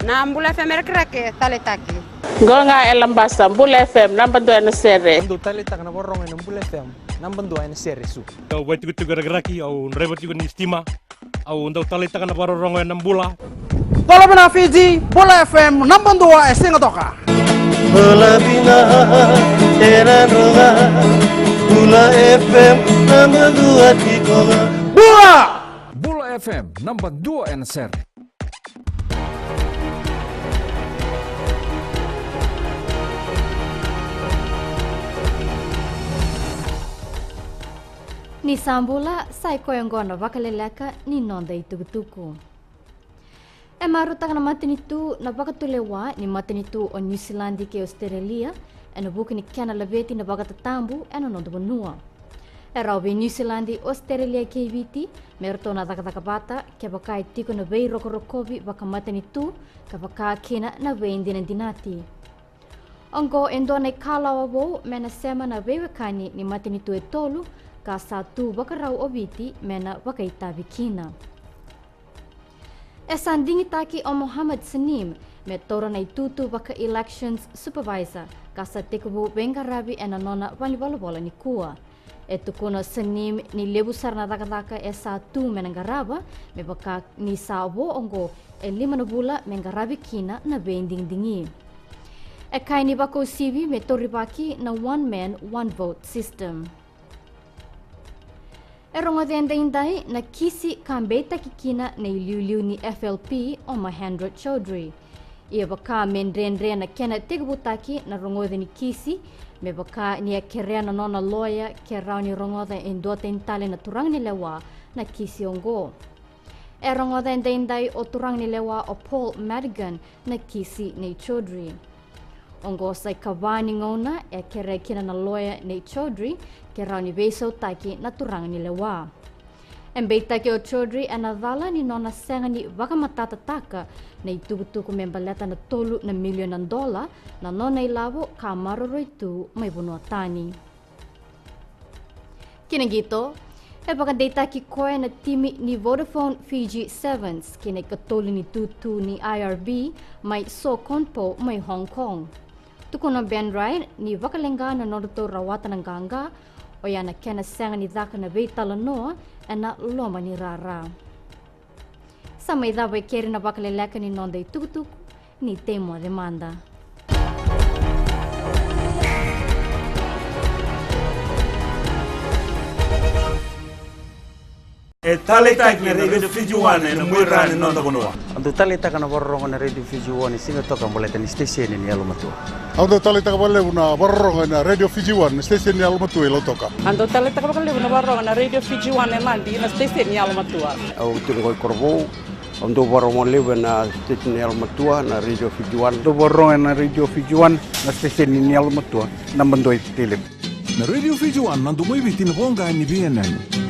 Na Mbula FM krake taletaki. Gonga elambasa Mbula FM namba 2 na sere. Ando taleta kana borong na Mbula FM namba 2 na sere su. Au waitu tu gara-garaki au rebot juga ni stima. Au ndau taleta kana borong na Mbula. Bola bina Fiji, Mbula FM namba 2 singa toka. Bola bina era roga. Mbula FM namba 2 tikoga. Bula FM namba 2 na sere. Ni sambula sai koyongona Vakaleleka ni nonda itukutuku. E marutaka na matinitu na bakatulewa ni matinitu o New Zealand ke Australia e na buki ni kiana laveti na bakatatambu e na nonda bonua. E raube New Zealand Australia ke viti merto na takabata ke bakai tiko na vei rokorokovi baka matinitu ka baka kena na vei dinati. Ongo endo na kalawa bo mena sema na vei wakani ni matinitu e tolu ka satu bakarau obiti mena bakaita bikina. E sandingi taki o Muhammad Sanim me toro na itutu baka elections supervisor ka sa tekubu bengarabi e na nona waliwalabola ni kua. E tukuna Sanim ni lebu sarna takataka e satu menangaraba me baka ni sabo ongo e 5 bula mengarabi kina na bending dingi. E kaini bako sivi me toribaki na one man one vote system. E rongo dendai na kisi kambeta kikina na iliuliu ni FLP o Mahendra Chaudhry. Ia baka mendrenre na kena tegabutaki na rongo ni kisi me baka ni a kerea na nona lawyer ke rau ni rongo da endota intale na turang ni lewa na kisi ongo. E rongo dendai o turang ni lewa o Paul Madigan na kisi ni Chaudhry. Ongo sai kawani ngona e kere kina na lawyer ni Chaudhry ke rau ni beisau taki na turang ni lewa. Embeita ke o Chaudhry anadhala ni nona senga ni wakamatata taka na itukutuku membaleta na $3 million na nona ilavo ka maroro itu may bunuatani. Kinagito, e baka data ki koe na timi ni Vodafone Fiji Sevens kina katuli ni tutu ni IRB may Sokonpo may Hong Kong. Tukuna Ben Ryan ni Vakalenga na noruto rawatan ng ganga o yan na kena senga ni Dhaka na veitala noa na loma ni Rara. Sa may dhabay keri na Vakaleleka ni nonda itukutuk ni temo demanda. E taleta na Radio Fiji 1 na mwirani nonda bonua. Ando taleta kana borong na Radio Fiji 1 singa toka mboleta ni station ni alumatua. Ando taleta kabale una borong na Radio Fiji 1 station ni alumatua ilo toka. Ando taleta kabale una borong na Radio Fiji 1 landi na station ni alumatua. Au tulingoi korbo ando borong lebe na station ni alumatua na Radio Fiji 1. Ando borong na Radio Fiji 1 na station ni alumatua na bandoi tilip. Na Radio Fiji 1 nandu moibiti na bonga ni BNN.